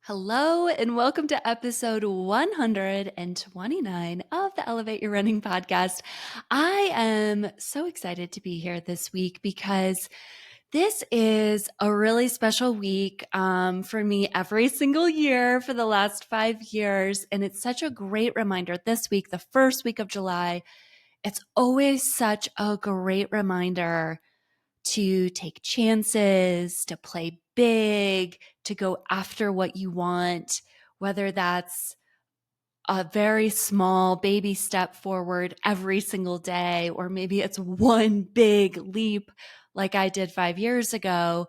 Hello, and welcome to episode 129 of the Elevate Your Running podcast. I am so excited to be here this week because this is a really special week for me every single year for the last 5 years. And it's such a great reminder this week, the first week of July. It's always such a great reminder to take chances, to play big, to go after what you want, whether that's a very small baby step forward every single day, or maybe it's one big leap like I did 5 years ago.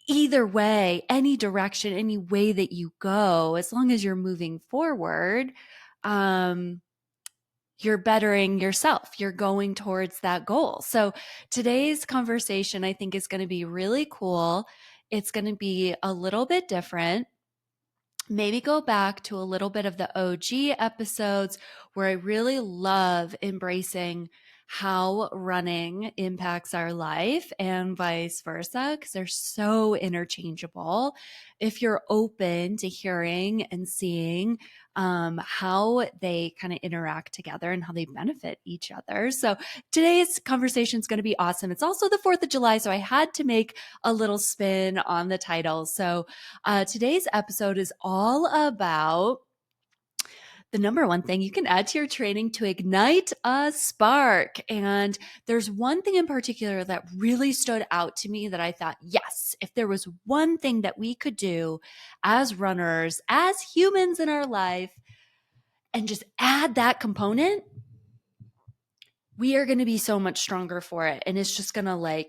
Either way, any direction, any way that you go, as long as you're moving forward, um, you're bettering yourself. You're going towards that goal. So today's conversation, I think, is going to be really cool. It's going to be a little bit different. Maybe go back to a little bit of the OG episodes where I really love embracing how running impacts our life and vice versa, because they're so interchangeable. If you're open to hearing and seeing how they kind of interact together and how they benefit each other. So today's conversation is going to be awesome. It's also the 4th of July, so I had to make a little spin on the title. So today's episode is all about the number one thing you can add to your training to ignite a spark. And there's one thing in particular that really stood out to me that I thought, yes, if there was one thing that we could do as runners, as humans in our life, and just add that component, we are going to be so much stronger for it. And it's just going to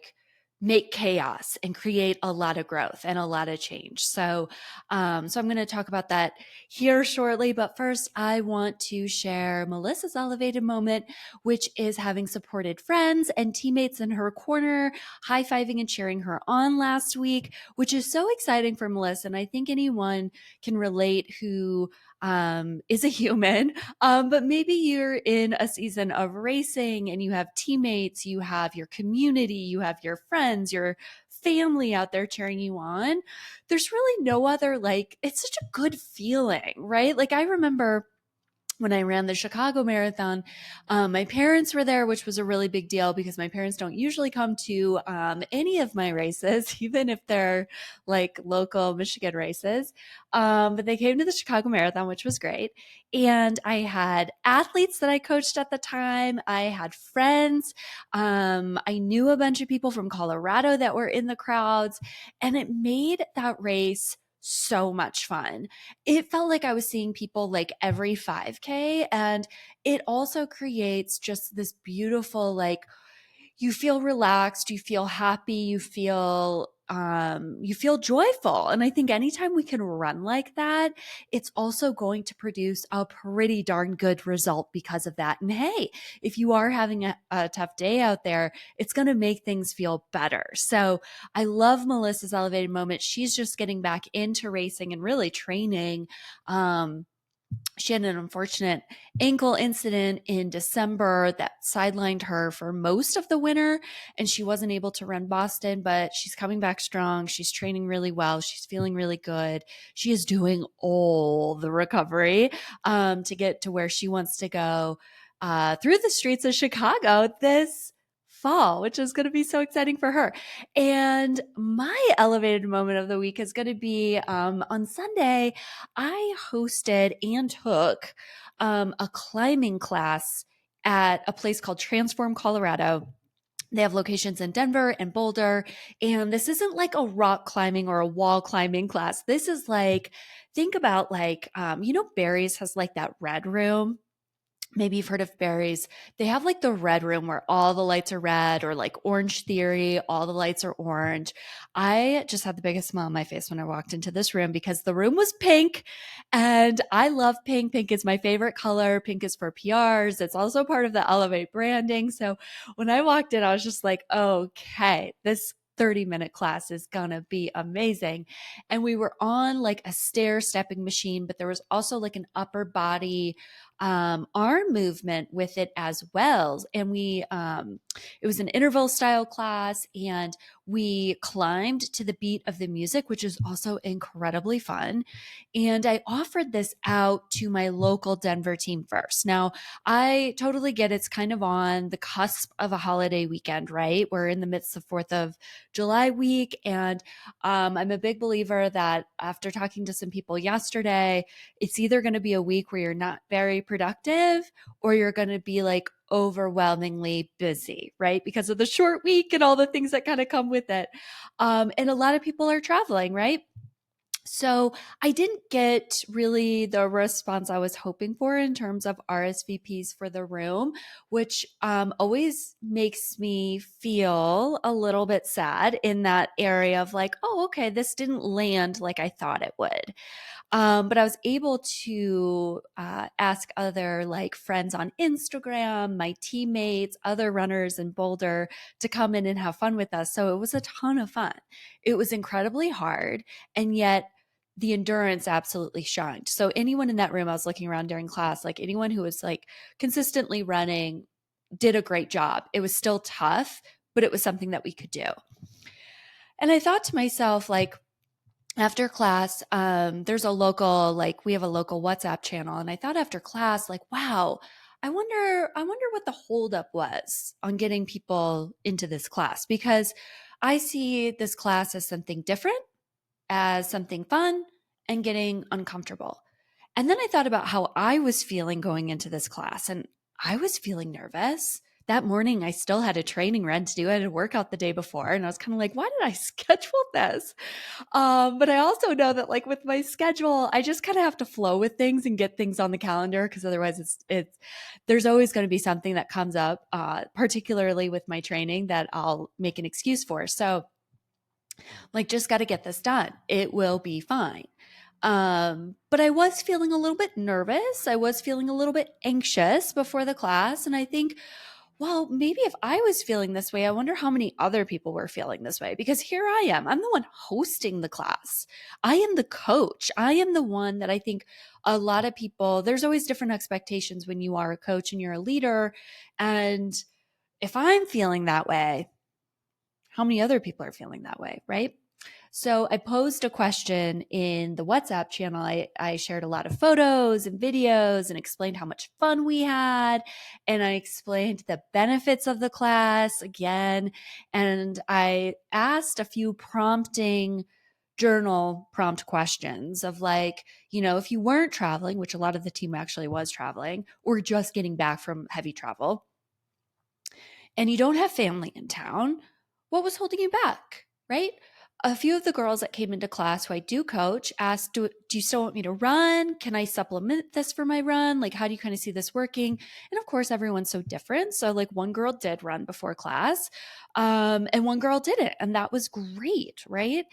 make chaos and create a lot of growth and a lot of change. So I'm going to talk about that here shortly. But first, I want to share Melissa's elevated moment, which is having supported friends and teammates in her corner, high-fiving and cheering her on last week, which is so exciting for Melissa. And I think anyone can relate who is a human, but maybe you're in a season of racing and you have teammates, you have your community, you have your friends, your family out there cheering you on. There's really no other, it's such a good feeling, right? Like I remember when I ran the Chicago Marathon, my parents were there, which was a really big deal because my parents don't usually come to any of my races, even if they're like local Michigan races. But they came to the Chicago Marathon, which was great. And I had athletes that I coached at the time. I had friends. I knew a bunch of people from Colorado that were in the crowds, and it made that race so much fun. It felt like I was seeing people like every 5K. And it also creates just this beautiful, you feel relaxed, you feel happy, you feel joyful. And I think anytime we can run like that, it's also going to produce a pretty darn good result because of that. And hey, if you are having a tough day out there, it's going to make things feel better. So I love Melissa's elevated moment. She's just getting back into racing and really training. She had an unfortunate ankle incident in December that sidelined her for most of the winter, and she wasn't able to run Boston, but she's coming back strong. She's training really well. She's feeling really good. She is doing all the recovery to get to where she wants to go through the streets of Chicago this fall, which is going to be so exciting for her. And my elevated moment of the week is going to be on Sunday. I hosted and took a climbing class at a place called Transform, Colorado. They have locations in Denver and Boulder. And this isn't like a rock climbing or a wall climbing class. This is think about Barry's has like that red room. Maybe you've heard of Barry's. They have like the red room where all the lights are red, or like Orange Theory, all the lights are orange. I just had the biggest smile on my face when I walked into this room because the room was pink, and I love pink. Pink is my favorite color. Pink is for PRs. It's also part of the Elevate branding. So when I walked in, I was just like, okay, this 30-minute class is gonna be amazing. And we were on like a stair stepping machine, but there was also like an upper body arm movement with it as well. And it was an interval style class, and we climbed to the beat of the music, which is also incredibly fun. And I offered this out to my local Denver team first. Now, I totally get it's kind of on the cusp of a holiday weekend, right? We're in the midst of 4th of July week. And I'm a big believer that after talking to some people yesterday, it's either going to be a week where you're not very productive or you're going to be like overwhelmingly busy, right? Because of the short week and all the things that kind of come with it. And a lot of people are traveling, right? So I didn't get really the response I was hoping for in terms of RSVPs for the room, which always makes me feel a little bit sad in that area of like, oh, okay, this didn't land like I thought it would. But I was able to ask other like friends on Instagram, my teammates, other runners in Boulder to come in and have fun with us. So it was a ton of fun. It was incredibly hard. And yet, the endurance absolutely shined. So anyone in that room, I was looking around during class, like anyone who was like consistently running did a great job. It was still tough, but it was something that we could do. And I thought to myself, like, after class, there's a local, like we have a local WhatsApp channel. And I thought after class, like, wow, I wonder what the holdup was on getting people into this class, because I see this class as something different, as something fun, and getting uncomfortable. And then I thought about how I was feeling going into this class, and I was feeling nervous. That morning, I still had a training run to do. I had a workout the day before, and I was kind of like, why did I schedule this? But I also know that like with my schedule, I just kind of have to flow with things and get things on the calendar, because otherwise it's there's always going to be something that comes up, particularly with my training, that I'll make an excuse for. So like, just got to get this done. It will be fine. But I was feeling a little bit nervous. I was feeling a little bit anxious before the class. And I think, well, maybe if I was feeling this way, I wonder how many other people were feeling this way. Because here I am, I'm the one hosting the class. I am the coach. I am the one that I think a lot of people, there's always different expectations when you are a coach and you're a leader. And if I'm feeling that way, how many other people are feeling that way, right? So I posed a question in the WhatsApp channel. I shared a lot of photos and videos and explained how much fun we had. And I explained the benefits of the class again. And I asked a few prompting journal prompt questions of like, if you weren't traveling, which a lot of the team actually was traveling, or just getting back from heavy travel, and you don't have family in town, what was holding you back, right? A few of the girls that came into class who I do coach asked, do you still want me to run? Can I supplement this for my run? Like, how do you kind of see this working? And of course, everyone's so different. So like one girl did run before class, and one girl didn't. And that was great, right?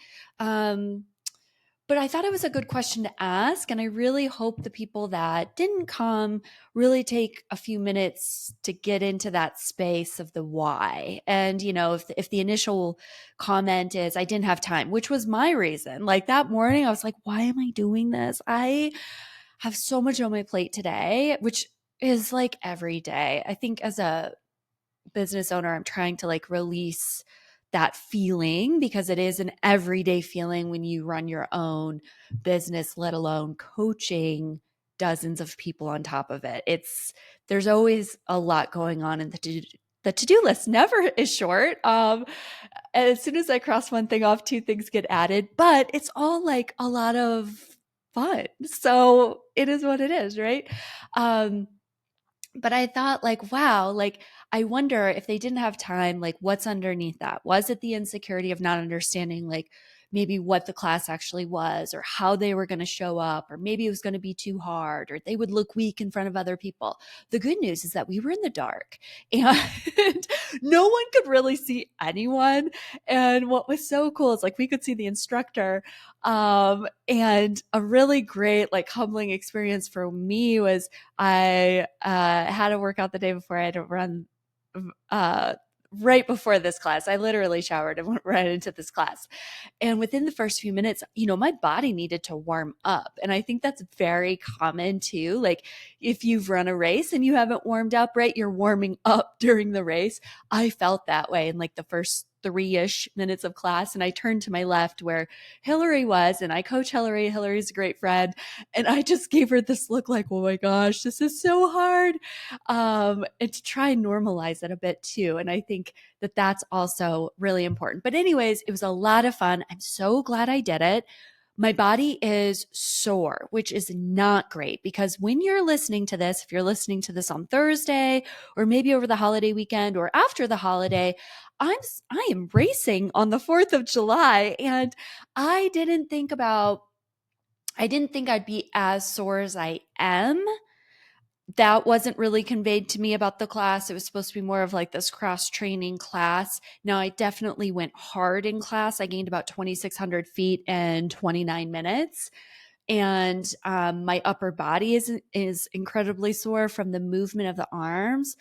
But I thought it was a good question to ask. And I really hope the people that didn't come really take a few minutes to get into that space of the why. And, if the initial comment is, I didn't have time, which was my reason. Like that morning, I was like, why am I doing this? I have so much on my plate today, which is like every day. I think as a business owner, I'm trying to like release that feeling, because it is an everyday feeling when you run your own business, let alone coaching dozens of people on top of it. There's always a lot going on, and the to-do list never is short. And as soon as I cross one thing off, two things get added, but it's all like a lot of fun. So it is what it is, right? But I thought like, wow, like I wonder if they didn't have time, like what's underneath that? Was it the insecurity of not understanding like maybe what the class actually was, or how they were going to show up, or maybe it was going to be too hard, or they would look weak in front of other people? The good news is that we were in the dark and no one could really see anyone. And what was so cool is like we could see the instructor. And a really great, like humbling experience for me was I had a workout the day before. I had to right before this class. I literally showered and went right into this class. And within the first few minutes, my body needed to warm up. And I think that's very common too. Like if you've run a race and you haven't warmed up, right, you're warming up during the race. I felt that way in like the first 3-ish minutes of class. And I turned to my left where Hillary was, and I coach Hillary. Hillary's a great friend. And I just gave her this look like, oh my gosh, this is so hard. And to try and normalize it a bit too. And I think that that's also really important. But anyways, it was a lot of fun. I'm so glad I did it. My body is sore, which is not great because when you're listening to this, if you're listening to this on Thursday or maybe over the holiday weekend or after the holiday, I am racing on the 4th of July, and I didn't think I'd be as sore as I am. That wasn't really conveyed to me about the class. It was supposed to be more of like this cross training class. Now, I definitely went hard in class. I gained about 2,600 feet in 29 minutes. And my upper body is incredibly sore from the movement of the arms,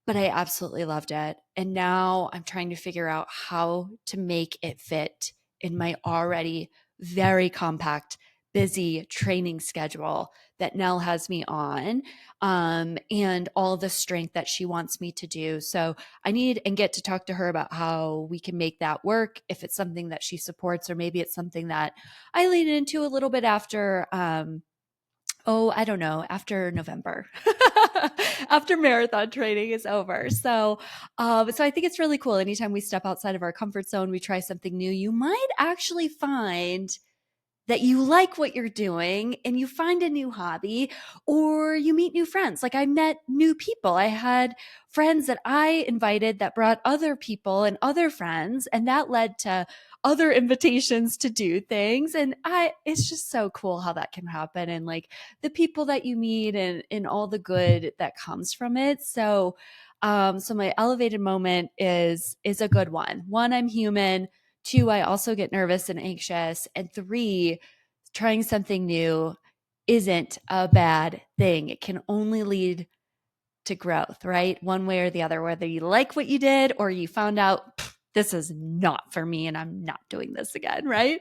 but I absolutely loved it. And now I'm trying to figure out how to make it fit in my already very compact, busy training schedule that Nell has me on, and all the strength that she wants me to do. So I need and get to talk to her about how we can make that work, if it's something that she supports, or maybe it's something that I lean into a little bit after I don't know, after November, after marathon training is over. So I think it's really cool. Anytime we step outside of our comfort zone, we try something new, you might actually find that you like what you're doing and you find a new hobby, or you meet new friends. Like I met new people. I had friends that I invited that brought other people and other friends, and that led to other invitations to do things. And it's just so cool how that can happen, and like the people that you meet and all the good that comes from it. So my elevated moment is a good one. One, I'm human. Two, I also get nervous and anxious. And three, trying something new isn't a bad thing. It can only lead to growth, right? One way or the other, whether you like what you did or you found out this is not for me and I'm not doing this again, right?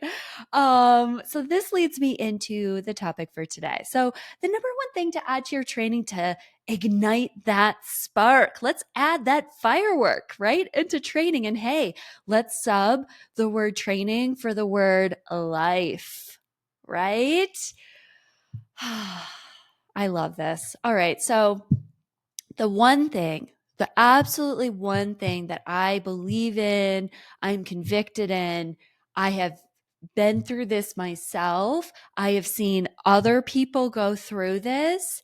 So this leads me into the topic for today. So the number one thing to add to your training to ignite that spark, let's add that firework, right, into training. And hey, let's sub the word training for the word life, right? I love this. All right. So the absolutely one thing that I believe in, I'm convicted in, I have been through this myself, I have seen other people go through this,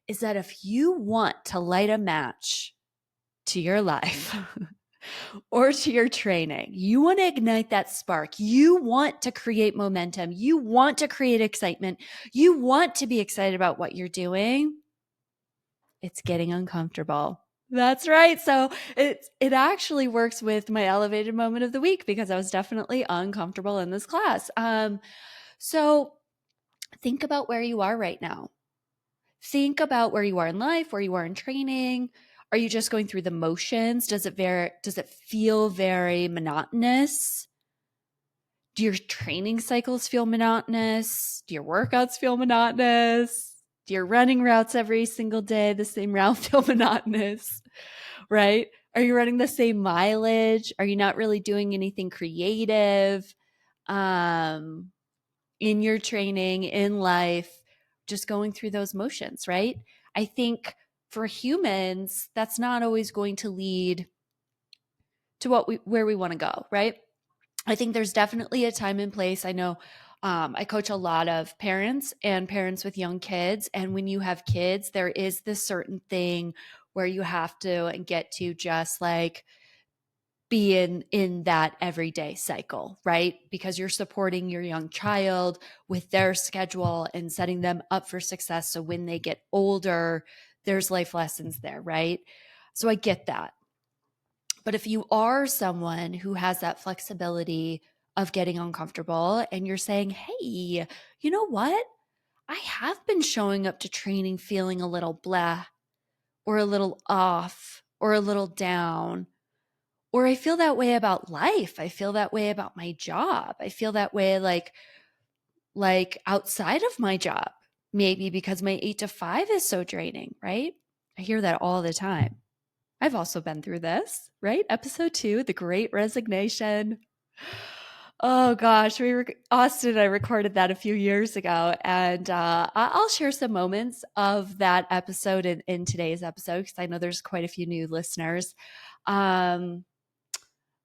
is that if you want to light a match to your life or to your training, you want to ignite that spark, you want to create momentum, you want to create excitement, you want to be excited about what you're doing, it's getting uncomfortable. That's right. So it actually works with my elevated moment of the week because I was definitely uncomfortable in this class. So think about where you are right now. Think about where you are in life, where you are in training. Are you just going through the motions? Does it feel very monotonous? Do your training cycles feel monotonous? Do your workouts feel monotonous? Do your running routes every single day, the same route, feel monotonous? Right? Are you running the same mileage? Are you not really doing anything creative in your training, in life, just going through those motions, right? I think for humans, that's not always going to lead to where we want to go, right? I think there's definitely a time and place. I know I coach a lot of parents and parents with young kids. And when you have kids, there is this certain thing where you have to and get to just like be in that everyday cycle, right? Because you're supporting your young child with their schedule and setting them up for success. So when they get older, there's life lessons there, right? So I get that. But if you are someone who has that flexibility of getting uncomfortable and you're saying, hey, you know what? I have been showing up to training feeling a little blah or a little off or a little down, Or I feel that way about life. I feel that way about my job. I feel that way like outside of my job, maybe because my 8 to 5 is so draining, right? I hear that all the time. I've also been through this, right? Episode 2, the great resignation. Oh gosh, Austin and I recorded that a few years ago, and I'll share some moments of that episode in today's episode because I know there's quite a few new listeners. Um,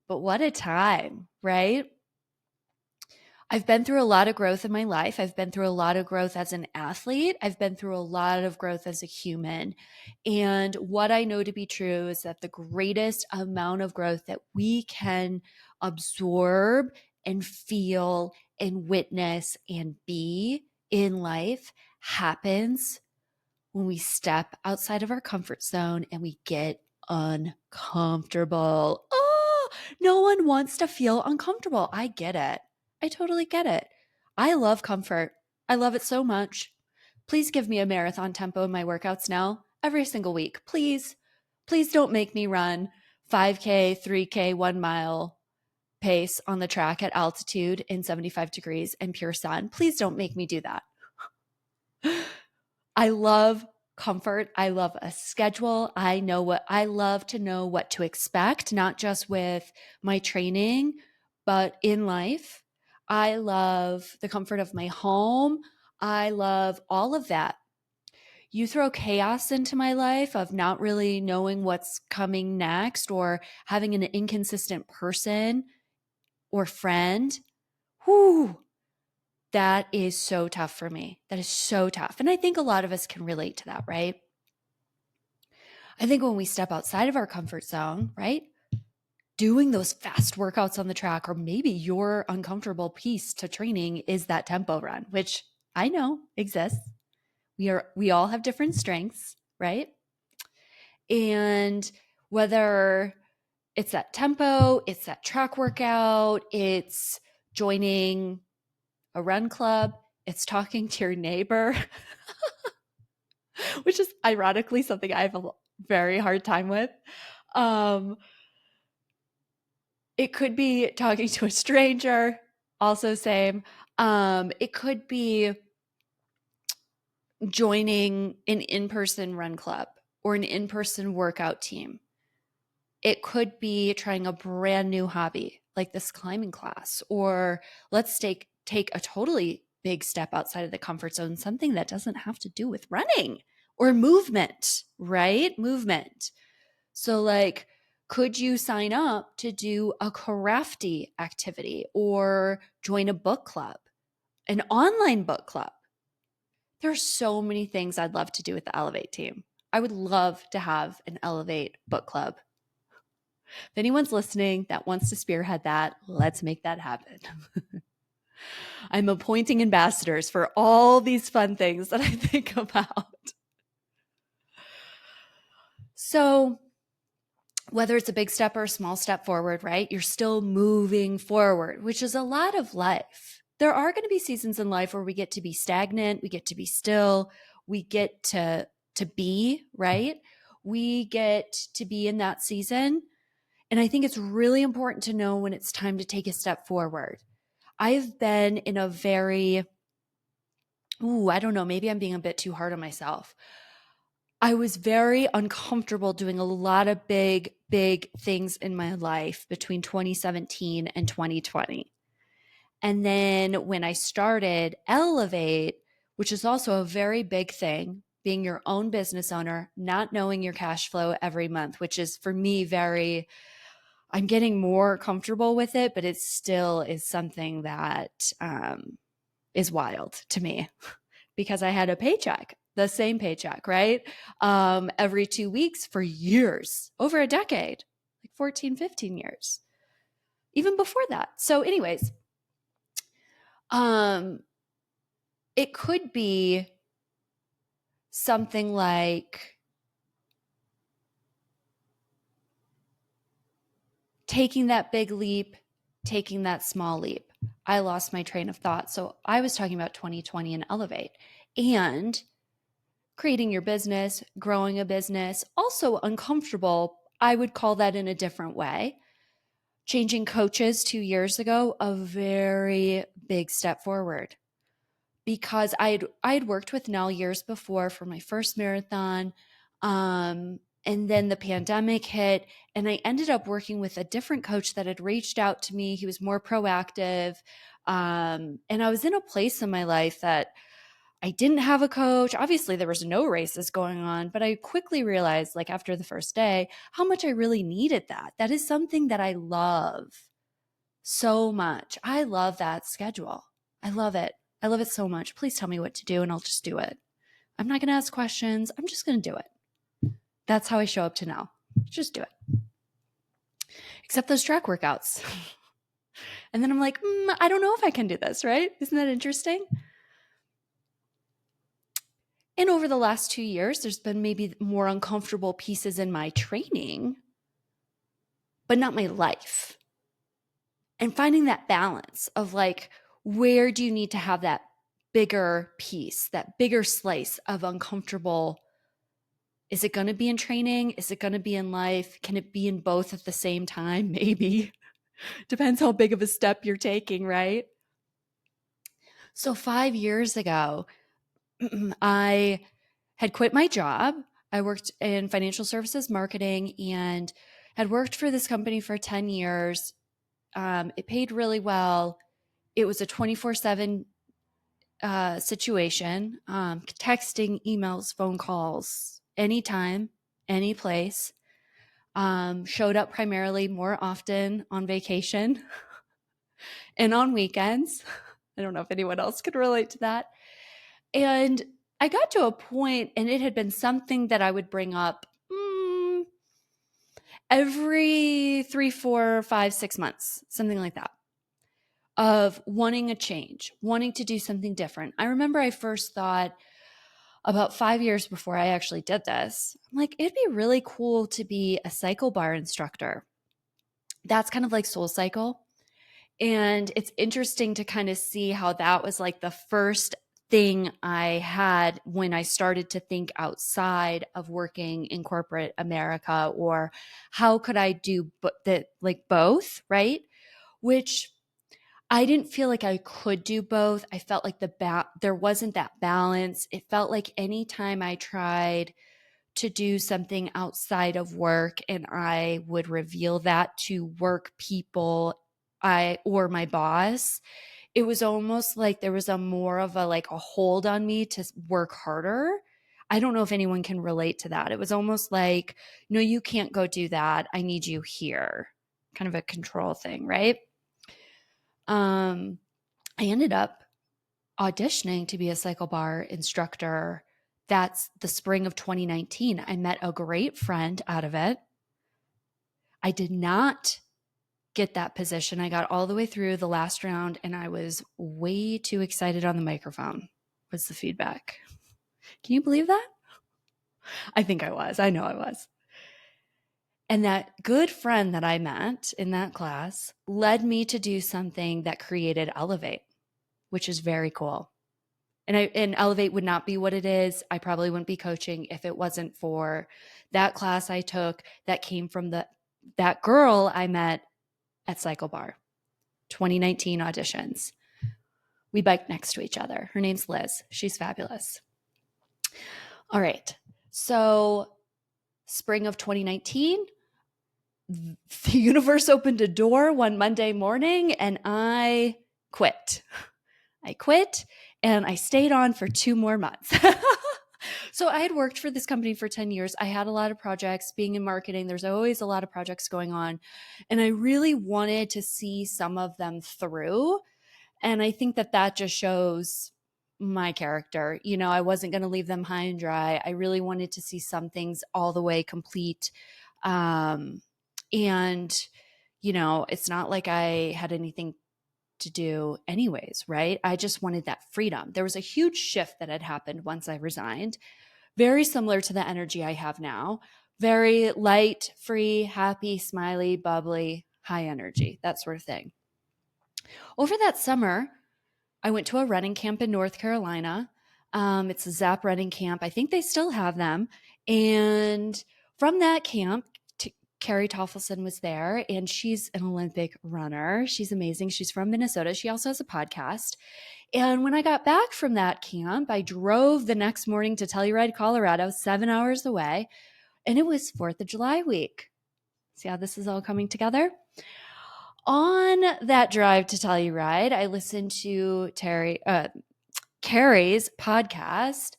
but what a time, right? I've been through a lot of growth in my life. I've been through a lot of growth as an athlete. I've been through a lot of growth as a human. And what I know to be true is that the greatest amount of growth that we can absorb and feel and witness and be in life happens when we step outside of our comfort zone and we get uncomfortable. Oh, no one wants to feel uncomfortable. I get it. I totally get it. I love comfort. I love it so much. Please give me a marathon tempo in my workouts now, every single week. Please, please don't make me run 5K, 3K, 1 mile pace on the track at altitude in 75 degrees and pure sun. Please don't make me do that. I love comfort. I love a schedule. I love to know what to expect, not just with my training, but in life. I love the comfort of my home. I love all of that. You throw chaos into my life of not really knowing what's coming next or having an inconsistent person or friend. Whoo, that is so tough for me. That is so tough. And I think a lot of us can relate to that, right? I think when we step outside of our comfort zone, right? Doing those fast workouts on the track, or maybe your uncomfortable piece to training is that tempo run, which I know exists. We all have different strengths, right? And whether it's that tempo, it's that track workout, it's joining a run club, it's talking to your neighbor, which is ironically something I have a very hard time with. It could be talking to a stranger, also same. It could be joining an in-person run club or an in-person workout team. It could be trying a brand new hobby like this climbing class, or let's take a totally big step outside of the comfort zone, something that doesn't have to do with running or movement, right? Movement. So like, could you sign up to do a crafty activity or join a book club, an online book club? There's so many things I'd love to do with the Elevate team. I would love to have an Elevate book club. If anyone's listening that wants to spearhead that, let's make that happen. I'm appointing ambassadors for all these fun things that I think about. So, whether it's a big step or a small step forward, right? You're still moving forward, which is a lot of life. There are going to be seasons in life where we get to be stagnant, we get to be still, we get to be, right? We get to be in that season. And I think it's really important to know when it's time to take a step forward. I've been in a very, I don't know, maybe I'm being a bit too hard on myself. I was very uncomfortable doing a lot of big things in my life between 2017 and 2020. And then when I started Elevate, which is also a very big thing, being your own business owner, not knowing your cash flow every month, which is for me I'm getting more comfortable with it, but it still is something that is wild to me because I had a paycheck, the same paycheck, right? Every 2 weeks for years, over a decade, like 14, 15 years, even before that. So anyways, it could be something like taking that big leap, taking that small leap. I lost my train of thought. So I was talking about 2020 and Elevate and creating your business, growing a business, also uncomfortable. I would call that in a different way. changing coaches 2 years ago, a very big step forward, because I'd worked with Nell years before for my first marathon. And then the pandemic hit, and I ended up working with a different coach that had reached out to me. He was more proactive. And I was in a place in my life that I didn't have a coach. Obviously, there was no races going on, but I quickly realized, like after the first day, how much I really needed that. That is something that I love so much. I love that schedule. I love it. I love it so much. Please tell me what to do and I'll just do it. I'm not going to ask questions. I'm just going to do it. That's how I show up to now. Just do it. Except those track workouts. And then I'm like, I don't know if I can do this, right? Isn't that interesting? And over the last 2 years, there's been maybe more uncomfortable pieces in my training, but not my life. And finding that balance of like, where do you need to have that bigger piece, that bigger slice of uncomfortable? Is it going to be in training? Is it going to be in life? Can it be in both at the same time? Maybe. Depends how big of a step you're taking, right? So 5 years ago, I had quit my job. I worked in financial services marketing and had worked for this company for 10 years. It paid really well. It was a 24/7 situation, texting, emails, phone calls, anytime, any place. Showed up primarily more often on vacation and on weekends. I don't know if anyone else could relate to that. And I got to a point, and it had been something that I would bring up every 3, 4, 5, 6 months, something like that, of wanting a change, wanting to do something different. I remember I first thought about 5 years before I actually did this, I'm like, it'd be really cool to be a cycle bar instructor. That's kind of like Soul Cycle. And it's interesting to kind of see how that was like the first thing I had when I started to think outside of working in corporate America, or how could I do both, right? Which I didn't feel like I could do both. I felt like there wasn't that balance. It felt like anytime I tried to do something outside of work and I would reveal that to work people or my boss, it was almost like there was a more of a hold on me to work harder. I don't know if anyone can relate to that. It was almost like, no, you can't go do that. I need you here. Kind of a control thing, right? I ended up auditioning to be a cycle bar instructor. That's the spring of 2019. I met a great friend out of it. I did not get that position. I got all the way through the last round and I was way too excited on the microphone, was the feedback. Can you believe that? I think I was. I know I was. And that good friend that I met in that class led me to do something that created Elevate, which is very cool. And Elevate would not be what it is. I probably wouldn't be coaching if it wasn't for that class I took that came from that girl I met at Cycle Bar, 2019 auditions. We biked next to each other. Her name's Liz. She's fabulous. All right. So spring of 2019, the universe opened a door one Monday morning and I quit. I quit and I stayed on for 2 more months. So I had worked for this company for 10 years. I had a lot of projects. Being in marketing, there's always a lot of projects going on. And I really wanted to see some of them through. And I think that just shows my character. You know, I wasn't going to leave them high and dry. I really wanted to see some things all the way complete. And, you know, it's not like I had anything to do anyways, right? I just wanted that freedom. There was a huge shift that had happened once I resigned, very similar to the energy I have now. Very light, free, happy, smiley, bubbly, high energy, that sort of thing. Over that summer, I went to a running camp in North Carolina. It's a Zap running camp. I think they still have them. And from that camp Carrie Toffelson was there, and she's an Olympic runner. She's amazing. She's from Minnesota. She also has a podcast. And when I got back from that camp, I drove the next morning to Telluride, Colorado, 7 hours away, and it was 4th of July week. See how this is all coming together? On that drive to Telluride, I listened to Carrie's podcast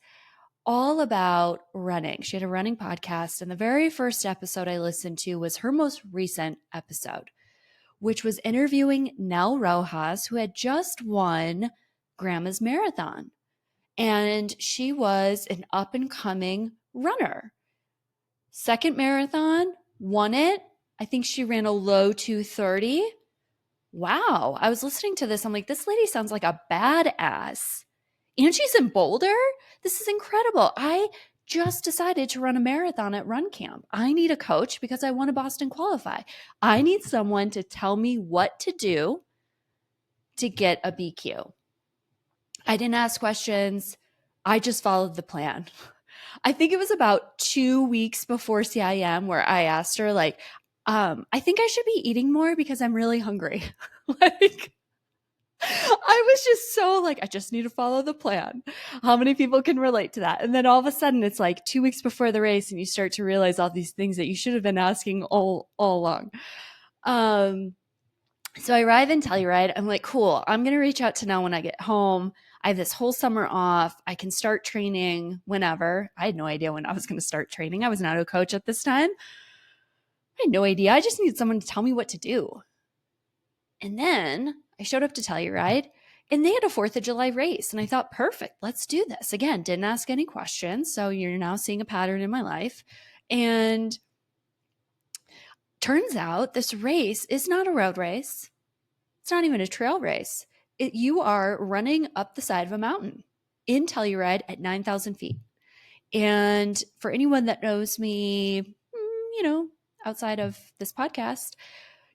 all about running. She had a running podcast, and the very first episode I listened to was her most recent episode, which was interviewing Nell Rojas, who had just won Grandma's Marathon. And she was an up and coming runner. Second marathon, won it. I think she ran a low 2:30. Wow. I was listening to this. I'm like, this lady sounds like a badass. And she's in Boulder. This is incredible. I just decided to run a marathon at Run Camp. I need a coach because I want to Boston qualify. I need someone to tell me what to do to get a BQ. I didn't ask questions. I just followed the plan. I think it was about 2 weeks before CIM where I asked her, like, I think I should be eating more because I'm really hungry. Like, I was just so like, I just need to follow the plan. How many people can relate to that? And then all of a sudden it's like 2 weeks before the race and you start to realize all these things that you should have been asking all along. So I arrive in Telluride. I'm like, cool, I'm going to reach out to Nell when I get home. I have this whole summer off. I can start training whenever. I had no idea when I was going to start training. I was not a coach at this time. I had no idea. I just needed someone to tell me what to do. And then I showed up to Telluride, and they had a 4th of July race. And I thought, perfect, let's do this. Again, didn't ask any questions. So you're now seeing a pattern in my life. And turns out this race is not a road race. It's not even a trail race. You are running up the side of a mountain in Telluride at 9,000 feet. And for anyone that knows me, outside of this podcast,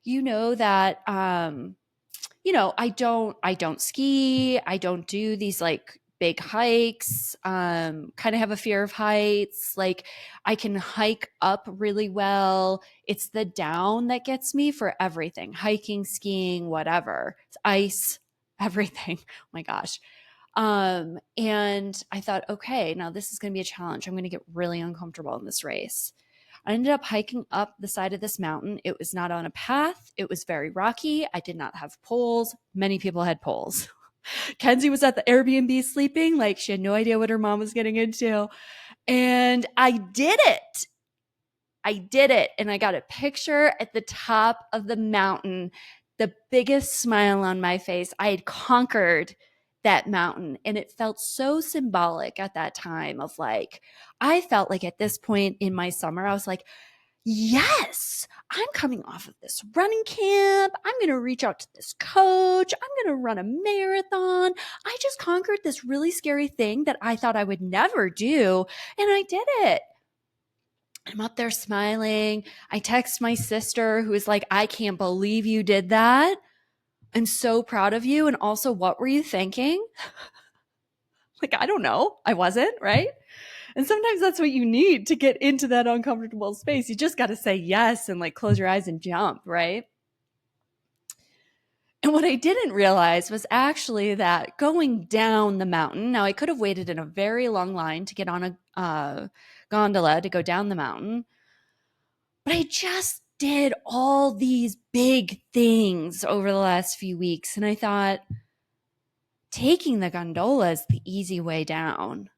you know that, I don't ski. I don't do these like big hikes, kind of have a fear of heights. Like I can hike up really well. It's the down that gets me for everything, hiking, skiing, whatever. It's ice, everything. Oh my gosh. And I thought, okay, now this is going to be a challenge. I'm going to get really uncomfortable in this race. I ended up hiking up the side of this mountain. It was not on a path. It was very rocky. I did not have poles. Many people had poles. Kenzie was at the Airbnb sleeping. Like she had no idea what her mom was getting into. And I did it. And I got a picture at the top of the mountain, the biggest smile on my face. I had conquered that mountain. And it felt so symbolic at that time of like, I felt like at this point in my summer, I was like, yes, I'm coming off of this running camp. I'm going to reach out to this coach. I'm going to run a marathon. I just conquered this really scary thing that I thought I would never do. And I did it. I'm up there smiling. I text my sister who is like, I can't believe you did that. I'm so proud of you. And also, what were you thinking? Like, I don't know. I wasn't, right? And sometimes that's what you need to get into that uncomfortable space. You just got to say yes and like close your eyes and jump, right? And what I didn't realize was actually that going down the mountain, now I could have waited in a very long line to get on a gondola to go down the mountain, but I just did all these big things over the last few weeks. And I thought, taking the gondola is the easy way down.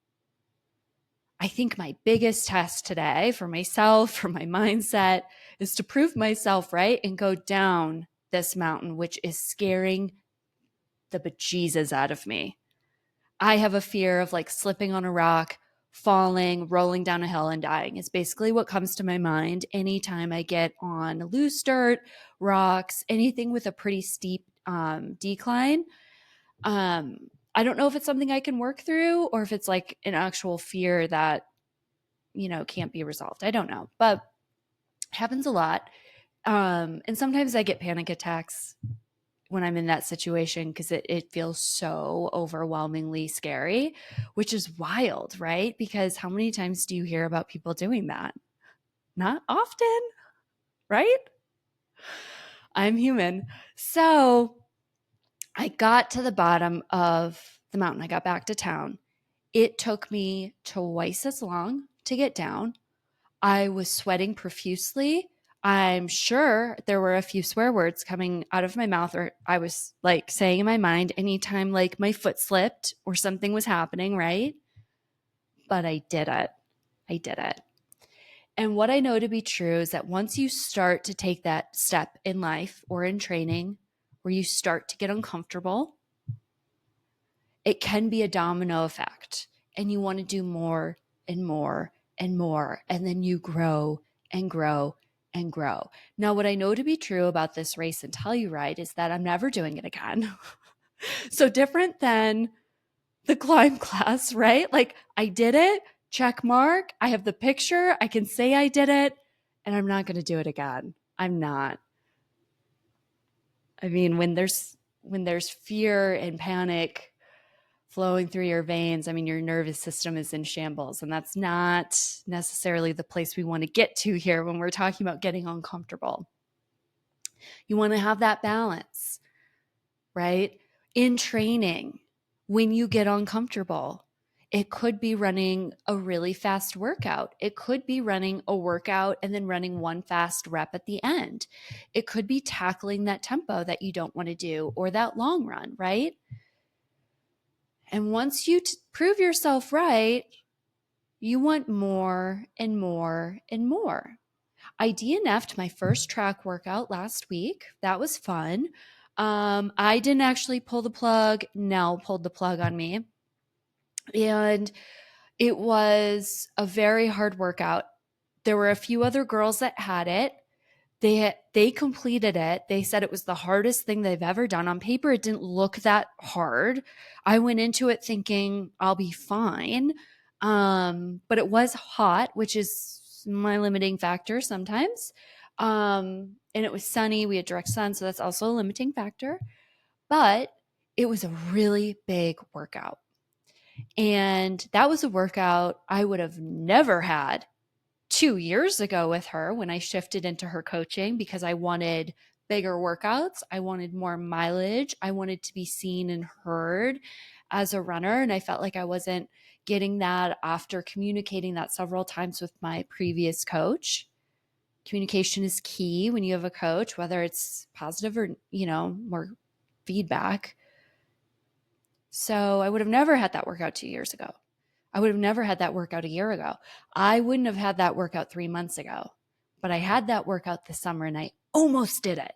I think my biggest test today for myself, for my mindset, is to prove myself right and go down this mountain, which is scaring the bejesus out of me. I have a fear of like slipping on a rock, falling, rolling down a hill and dying. It's basically what comes to my mind anytime I get on loose dirt, rocks, anything with a pretty steep decline. I don't know if it's something I can work through or if it's like an actual fear that, can't be resolved. I don't know, but it happens a lot. And sometimes I get panic attacks when I'm in that situation because it feels so overwhelmingly scary, which is wild, right? Because how many times do you hear about people doing that? Not often. right? I'm human. So I got to the bottom of the mountain. I got back to town. It took me twice as long to get down. I was sweating profusely. I'm sure there were a few swear words coming out of my mouth, or I was like saying in my mind anytime like my foot slipped or something was happening, right? But I did it. I did it. And what I know to be true is that once you start to take that step in life or in training where you start to get uncomfortable, it can be a domino effect. And you want to do more and more and more. And then you grow and grow and grow. Now, what I know to be true about this race and Telluride is that I'm never doing it again. So different than the climb class, right? Like I did it, check mark. I have the picture. I can say I did it, and I'm not going to do it again. I'm not. I mean, when there's fear and panic flowing through your veins, I mean, your nervous system is in shambles, and that's not necessarily the place we want to get to here when we're talking about getting uncomfortable. You want to have that balance, right? In training, when you get uncomfortable, it could be running a really fast workout. It could be running a workout and then running one fast rep at the end. It could be tackling that tempo that you don't want to do or that long run, right? And once you prove yourself right, you want more and more and more. I DNF'd my first track workout last week. That was fun. I didn't actually pull the plug. Nell pulled the plug on me. And it was a very hard workout. There were a few other girls that had it. They completed it. They said it was the hardest thing they've ever done. On paper, it didn't look that hard. I went into it thinking I'll be fine. But it was hot, which is my limiting factor sometimes. And it was sunny. We had direct sun, so that's also a limiting factor. But it was a really big workout. And that was a workout I would have never had 2 years ago with her when I shifted into her coaching because I wanted bigger workouts. I wanted more mileage. I wanted to be seen and heard as a runner. And I felt like I wasn't getting that after communicating that several times with my previous coach. Communication is key when you have a coach, whether it's positive or, more feedback. So I would have never had that workout 2 years ago. I would have never had that workout a year ago. I wouldn't have had that workout 3 months ago, but I had that workout this summer and I almost did it.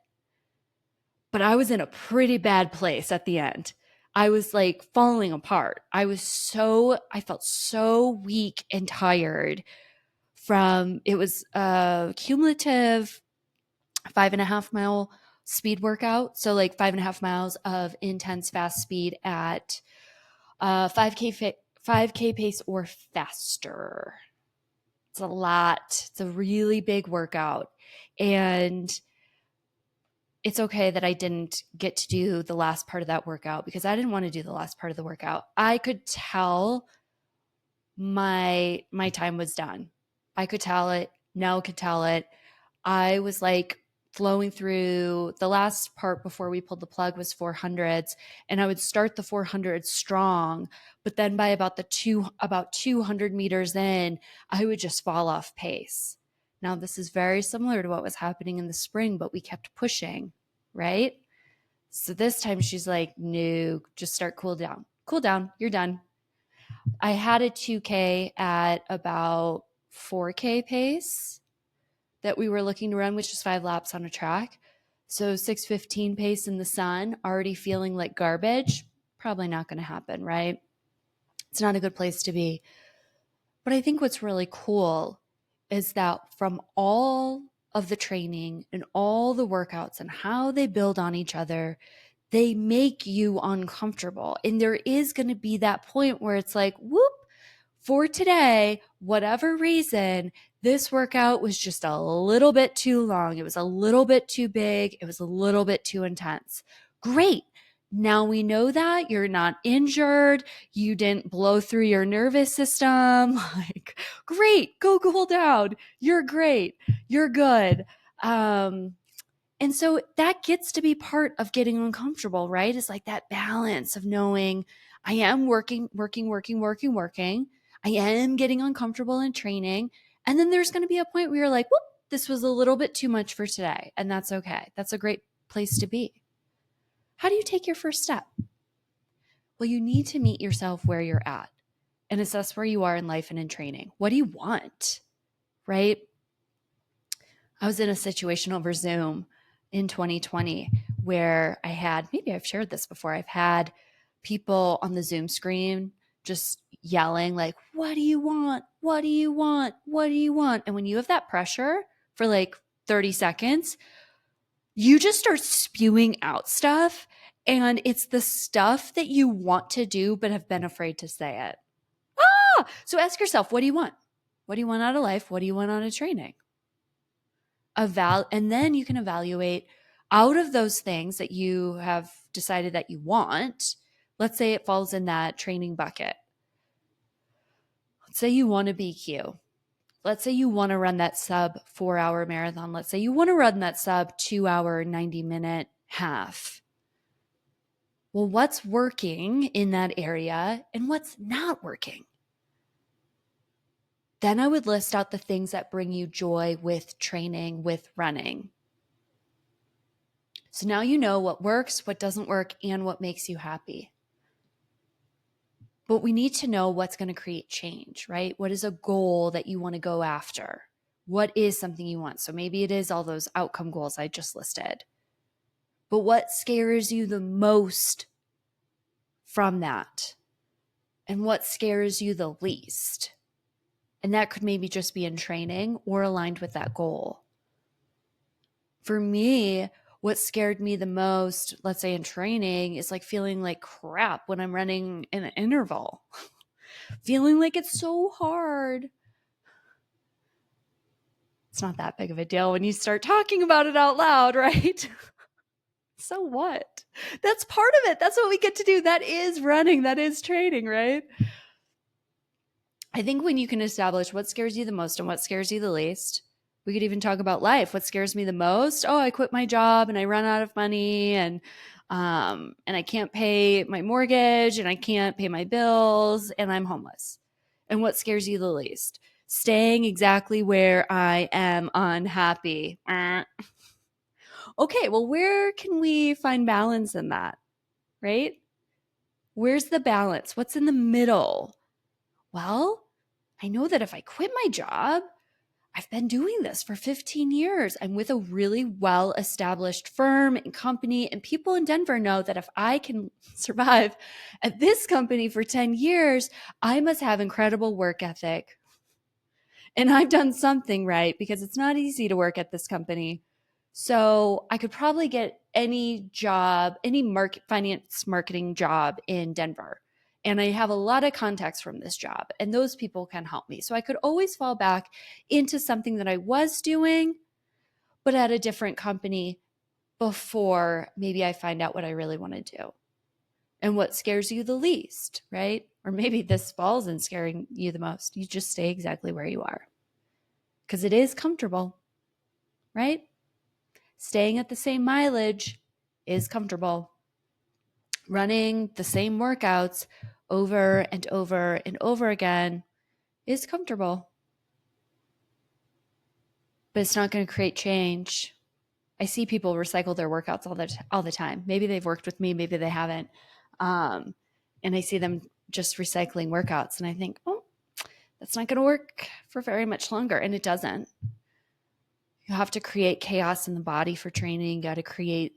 But I was in a pretty bad place at the end. I was like falling apart. I felt so weak and tired it was a cumulative 5.5 mile speed workout. So like 5.5 miles of intense fast speed at 5K pace or faster. It's a lot. It's a really big workout. And it's okay that I didn't get to do the last part of that workout because I didn't want to do the last part of the workout. I could tell my time was done. I could tell it. Nell could tell it. I was like flowing through the last part before we pulled the plug was 400s, and I would start the 400s strong, but then by about 200 meters in, I would just fall off pace. Now this is very similar to what was happening in the spring, but we kept pushing, right? So this time she's like, no, just start cool down, you're done. I had a 2K at about 4K pace that we were looking to run, which is 5 laps on a track. So 6:15 pace in the sun, already feeling like garbage, probably not going to happen, right? It's not a good place to be. But I think what's really cool is that from all of the training and all the workouts and how they build on each other, they make you uncomfortable. And there is going to be that point where it's like, whoop, for today, whatever reason, this workout was just a little bit too long. It was a little bit too big. It was a little bit too intense. Great. Now we know that you're not injured. You didn't blow through your nervous system. Like, great. Go cool down. You're great. You're good. Um, and so that gets to be part of getting uncomfortable, right? It's like that balance of knowing I am working. I am getting uncomfortable in training. And then there's going to be a point where you're like, whoop, this was a little bit too much for today. And that's okay. That's a great place to be. How do you take your first step? Well, you need to meet yourself where you're at and assess where you are in life and in training. What do you want? Right? I was in a situation over Zoom in 2020 where I had, maybe I've shared this before, I've had people on the Zoom screen just yelling, like, what do you want? What do you want? What do you want? And when you have that pressure for like 30 seconds, you just start spewing out stuff. And it's the stuff that you want to do, but have been afraid to say it. So ask yourself, what do you want? What do you want out of life? What do you want out of training? And then you can evaluate out of those things that you have decided that you want. Let's say it falls in that training bucket. Let's say you want to BQ. Let's say you want to run that sub 4-hour marathon. Let's say you want to run that sub 2-hour, 90-minute half. Well, what's working in that area and what's not working? Then I would list out the things that bring you joy with training, with running. So now you know what works, what doesn't work, and what makes you happy. But we need to know what's going to create change, right? What is a goal that you want to go after? What is something you want? So maybe it is all those outcome goals I just listed. But what scares you the most from that? And what scares you the least? And that could maybe just be in training or aligned with that goal. For me, what scared me the most, let's say in training, is like feeling like crap when I'm running an interval, feeling like it's so hard. It's not that big of a deal when you start talking about it out loud, right? So what? That's part of it. That's what we get to do. That is running. That is training, right? I think when you can establish what scares you the most and what scares you the least, we could even talk about life. What scares me the most? Oh, I quit my job and I run out of money and I can't pay my mortgage and I can't pay my bills and I'm homeless. And what scares you the least? Staying exactly where I am unhappy. Okay, well, where can we find balance in that? Right? Where's the balance? What's in the middle? Well, I know that if I quit my job, I've been doing this for 15 years. I'm with a really well-established firm and company, and people in Denver know that if I can survive at this company for 10 years, I must have incredible work ethic. And I've done something right because it's not easy to work at this company. So I could probably get any job, any finance marketing job in Denver. And I have a lot of contacts from this job, and those people can help me. So I could always fall back into something that I was doing, but at a different company before maybe I find out what I really want to do and what scares you the least, right? Or maybe this falls in scaring you the most. You just stay exactly where you are because it is comfortable, right? Staying at the same mileage is comfortable. Running the same workouts over and over and over again is comfortable. But it's not going to create change. I see people recycle their workouts all the time. Maybe they've worked with me, maybe they haven't. And I see them just recycling workouts and I think, oh, that's not going to work for very much longer. And it doesn't. You have to create chaos in the body for training. You got to create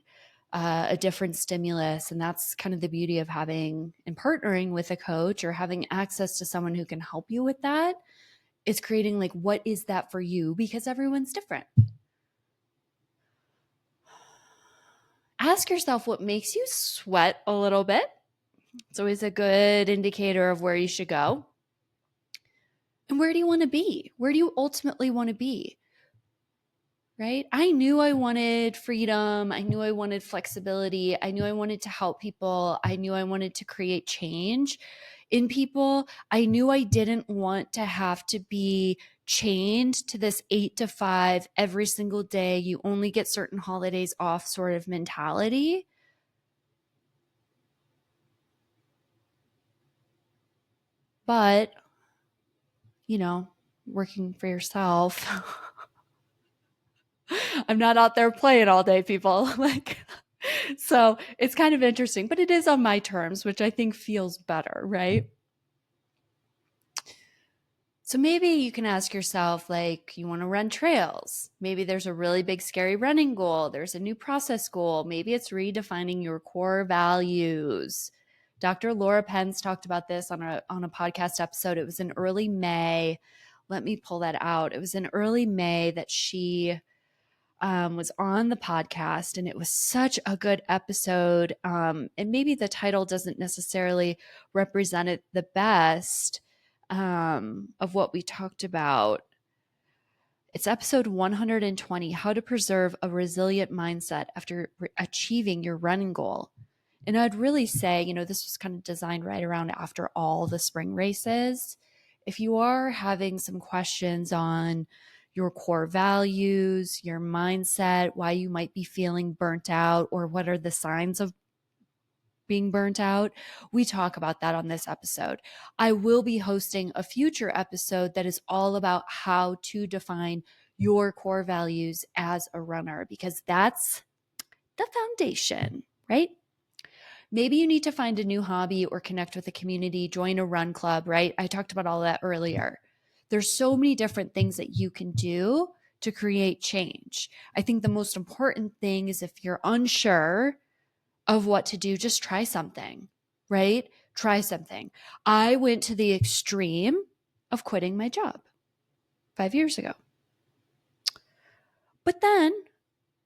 a different stimulus. And that's kind of the beauty of having and partnering with a coach or having access to someone who can help you with that. Is creating like, what is that for you? Because everyone's different. Ask yourself what makes you sweat a little bit. It's always a good indicator of where you should go. And where do you want to be? Where do you ultimately want to be? Right? I knew I wanted freedom. I knew I wanted flexibility. I knew I wanted to help people. I knew I wanted to create change. in people. I knew I didn't want to have to be chained to this 8 to 5 every single day. You only get certain holidays off sort of mentality. But, working for yourself, I'm not out there playing all day, people. So it's kind of interesting, but it is on my terms, which I think feels better, right? So maybe you can ask yourself, you want to run trails. Maybe there's a really big, scary running goal. There's a new process goal. Maybe it's redefining your core values. Dr. Laura Pence talked about this on a podcast episode. It was in early May. Let me pull that out. It was in early May that she was on the podcast, and it was such a good episode. And maybe the title doesn't necessarily represent it the best of what we talked about. It's episode 120, How to Preserve a Resilient Mindset After Achieving Your Running Goal. And I'd really say, this was kind of designed right around after all the spring races. If you are having some questions on your core values, your mindset, why you might be feeling burnt out, or what are the signs of being burnt out, we talk about that on this episode. I will be hosting a future episode that is all about how to define your core values as a runner, because that's the foundation, right? Maybe you need to find a new hobby or connect with a community, join a run club, right? I talked about all that earlier. There's so many different things that you can do to create change. I think the most important thing is, if you're unsure of what to do, just try something, right? Try something. I went to the extreme of quitting my job 5 years ago. But then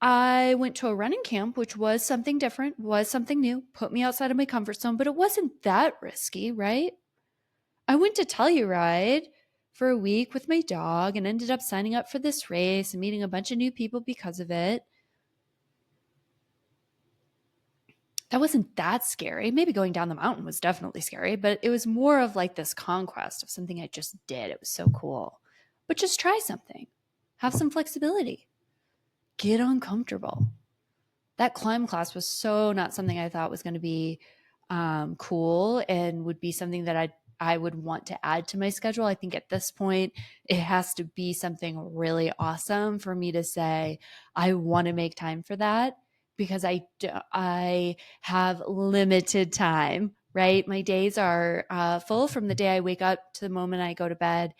I went to a running camp, which was something different, was something new, put me outside of my comfort zone, but it wasn't that risky, right? I went to Telluride for a week with my dog and ended up signing up for this race and meeting a bunch of new people because of it. That wasn't that scary. Maybe going down the mountain was definitely scary, but it was more of this conquest of something I just did. It was so cool. But just try something. Have some flexibility. Get uncomfortable. That climb class was so not something I thought was going to be cool and would be something that I would want to add to my schedule. I think at this point, it has to be something really awesome for me to say, I want to make time for that, because I have limited time, right? My days are full from the day I wake up to the moment I go to bed.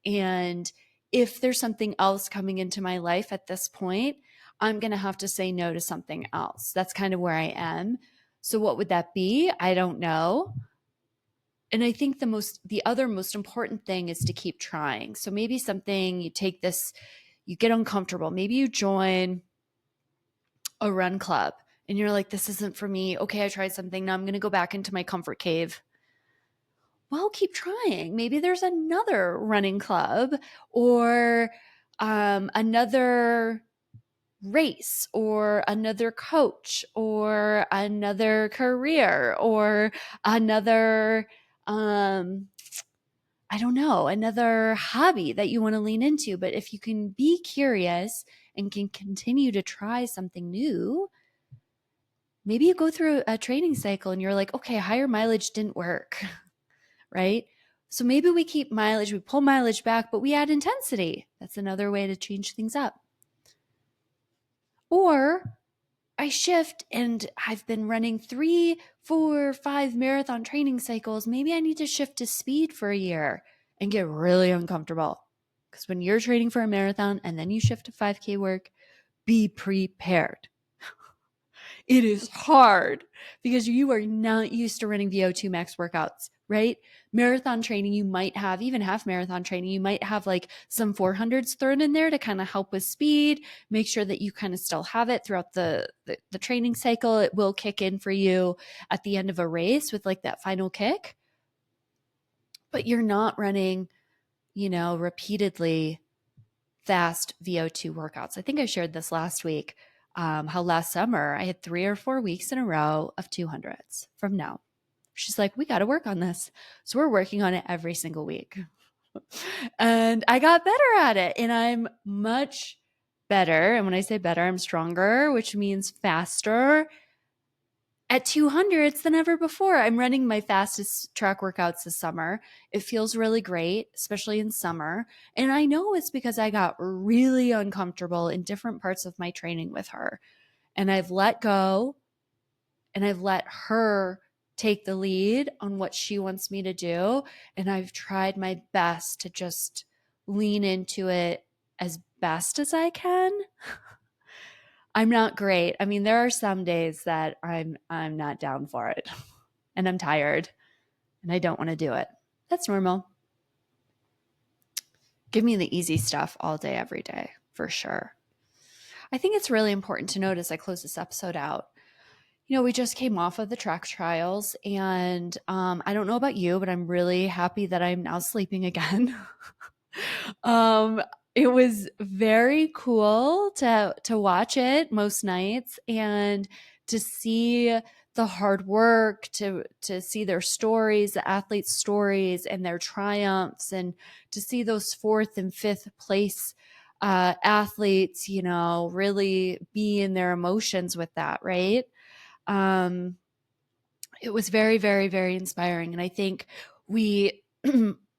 And if there's something else coming into my life at this point, I'm going to have to say no to something else. That's kind of where I am. So what would that be? I don't know. And I think the other most important thing is to keep trying. So maybe something you take this, you get uncomfortable. Maybe you join a run club and you're like, this isn't for me. Okay, I tried something. Now I'm going to go back into my comfort cave. Well, keep trying. Maybe there's another running club or another race or another coach or another career or another I don't know, another hobby that you want to lean into. But if you can be curious and can continue to try something new, maybe you go through a training cycle and you're like, okay, higher mileage didn't work, right? So maybe we keep mileage, we pull mileage back, but we add intensity. That's another way to change things up. Or I shift and I've been running 3, 4, 5 marathon training cycles. Maybe I need to shift to speed for a year and get really uncomfortable. Because when you're training for a marathon and then you shift to 5K work, be prepared. It is hard because you are not used to running VO2 max workouts, right? Marathon training, you might have, even half marathon training, you might have some 400s thrown in there to kind of help with speed, make sure that you kind of still have it throughout the training cycle. It will kick in for you at the end of a race with that final kick. But you're not running, repeatedly fast VO2 workouts. I think I shared this last week. How last summer I had 3 or 4 weeks in a row of 200s from no. She's like, we got to work on this. So we're working on it every single week. And I got better at it, and I'm much better. And when I say better, I'm stronger, which means faster at 200s than ever before. I'm running my fastest track workouts this summer. It feels really great, especially in summer. And I know it's because I got really uncomfortable in different parts of my training with her. And I've let go and I've let her take the lead on what she wants me to do. And I've tried my best to just lean into it as best as I can. I'm not great. I mean, there are some days that I'm not down for it and I'm tired and I don't want to do it. That's normal. Give me the easy stuff all day, every day, for sure. I think it's really important to note as I close this episode out. We just came off of the track trials, and I don't know about you, but I'm really happy that I'm now sleeping again. It was very cool to watch it most nights and to see the hard work, to see their stories, the athletes' stories and their triumphs, and to see those fourth and fifth place athletes, really be in their emotions with that, right? Um, it was very, very, very inspiring. And I think you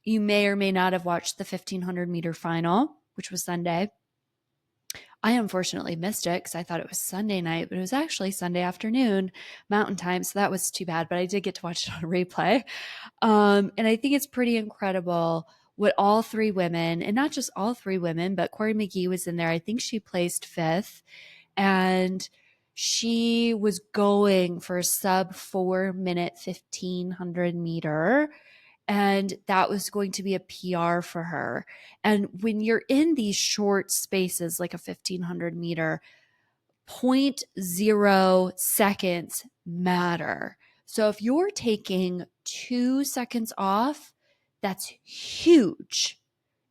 may or may not have watched the 1500-meter final, which was Sunday. I unfortunately missed it because I thought it was Sunday night, but it was actually Sunday afternoon Mountain Time. So that was too bad, but I did get to watch it on replay. And I think it's pretty incredible what all three women, and not just all three women, but Corey McGee was in there. I think she placed fifth, and she was going for a sub 4-minute 1500-meter. And that was going to be a PR for her. And when you're in these short spaces, like a 1500-meter, 0.0 seconds matter. So if you're taking 2 seconds off, that's huge.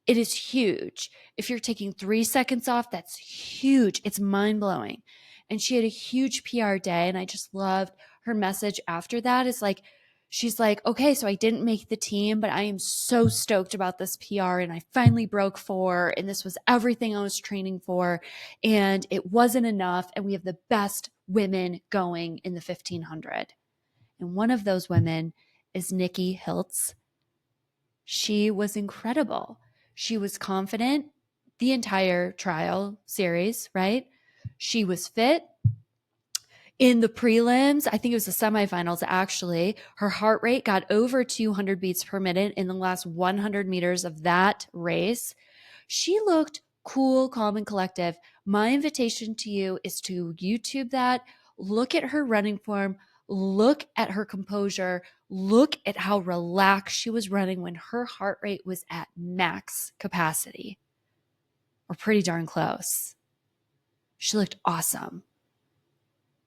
It is huge. If you're taking 3 seconds off, that's huge. It's mind-blowing. And she had a huge PR day, and I just loved her message after that. Is like, she's like, okay, so I didn't make the team, but I am so stoked about this PR, and I finally broke 4, and this was everything I was training for, and it wasn't enough, and we have the best women going in the 1500. And one of those women is Nikki Hiltz. She was incredible. She was confident the entire trial series, right? She was fit. In the prelims, I think it was the semifinals actually, her heart rate got over 200 beats per minute in the last 100 meters of that race. She looked cool, calm, and collective. My invitation to you is to YouTube that, look at her running form, look at her composure, look at how relaxed she was running when her heart rate was at max capacity, or pretty darn close. She looked awesome.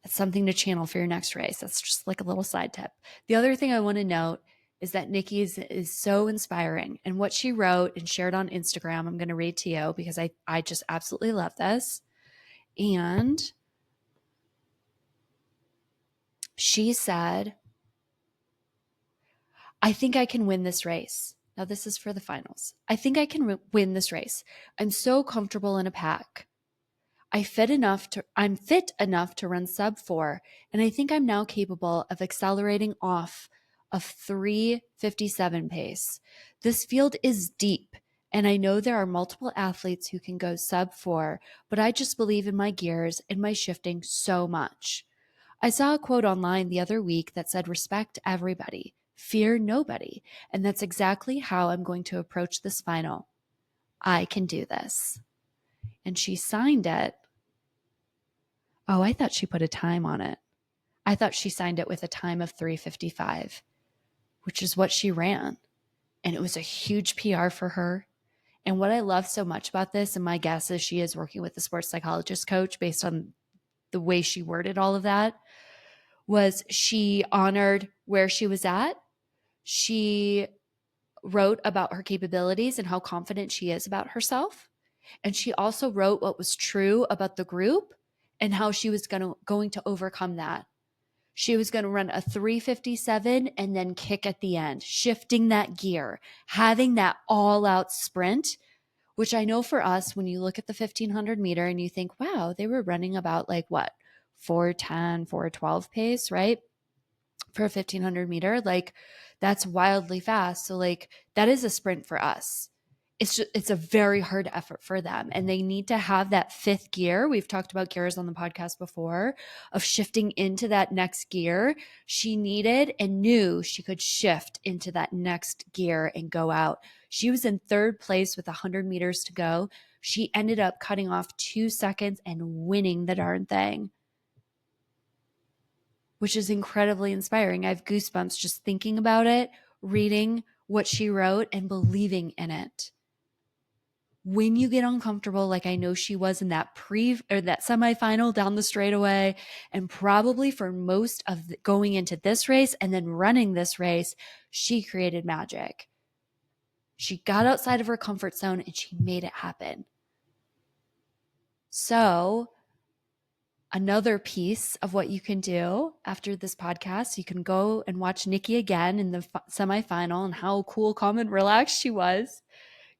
That's something to channel for your next race. That's just like a little side tip. The other thing I want to note is that Nikki is so inspiring. And what she wrote and shared on Instagram, I'm going to read to you because I just absolutely love this. And she said, I think I can win this race. Now, this is for the finals. I think I can win this race. I'm so comfortable in a pack. I'm fit enough to run sub 4, and I think I'm now capable of accelerating off of 3:57 pace. This field is deep, and I know there are multiple athletes who can go sub 4, but I just believe in my gears and my shifting so much. I saw a quote online the other week that said, respect everybody, fear nobody, and that's exactly how I'm going to approach this final. I can do this. And she signed it. Oh, I thought she put a time on it. I thought she signed it with a time of 3:55, which is what she ran. And it was a huge PR for her. And what I love so much about this, and my guess is she is working with the sports psychologist coach based on the way she worded all of that, was she honored where she was at. She wrote about her capabilities and how confident she is about herself. And she also wrote what was true about the group and how she was going to overcome that. She was going to run a 3:57 and then kick at the end, shifting that gear, having that all out sprint, which I know for us, when you look at the 1500 meter and you think, wow, they were running about like what, 4:10, 4:12 pace, right? For a 1500 meter, like that's wildly fast. So like that is a sprint for us. It's a very hard effort for them, and they need to have that fifth gear. We've talked about gears on the podcast before, of shifting into that next gear. She needed and knew she could shift into that next gear and go out. She was in third place with 100 meters to go. She ended up cutting off 2 seconds and winning the darn thing, which is incredibly inspiring. I have goosebumps just thinking about it, reading what she wrote and believing in it. When you get uncomfortable, like I know she was in that that semifinal down the straightaway, and probably for most of going into this race and then running this race, she created magic. She got outside of her comfort zone and she made it happen. So another piece of what you can do after this podcast, you can go and watch Nikki again in the semifinal and how cool, calm, and relaxed she was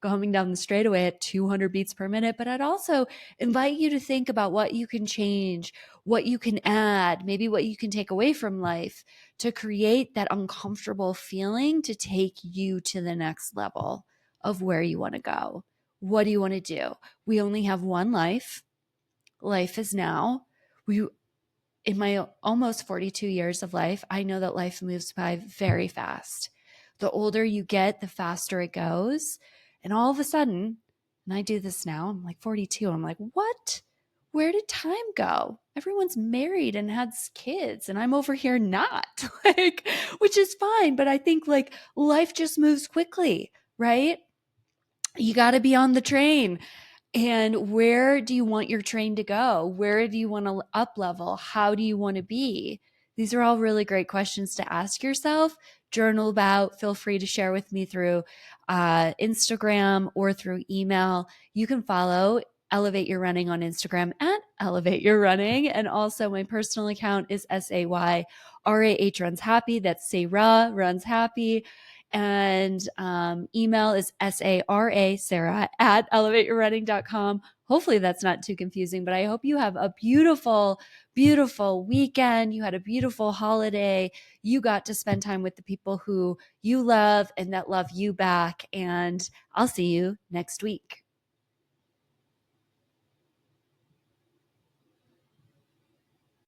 coming down the straightaway at 200 beats per minute. But I'd also invite you to think about what you can change, what you can add, maybe what you can take away from life to create that uncomfortable feeling to take you to the next level of where you want to go. What do you want to do? We only have one life. Life is now. In my almost 42 years of life, I know that life moves by very fast. The older you get, the faster it goes. And all of a sudden, and I do this now, I'm like 42. I'm like, what? Where did time go? Everyone's married and has kids, and I'm over here not, like, which is fine. But I think like life just moves quickly, right? You got to be on the train. And where do you want your train to go? Where do you want to up level? How do you want to be? These are all really great questions to ask yourself, journal about. Feel free to share with me through Instagram or through email. You can follow Elevate Your Running on Instagram at Elevate Your Running. And also my personal account is SAYRAH Runs Happy. That's Sarah Runs Happy. And email is Sarah at elevateyourrunning.com. Hopefully that's not too confusing, but I hope you have a beautiful, beautiful weekend. You had a beautiful holiday. You got to spend time with the people who you love and that love you back. And I'll see you next week.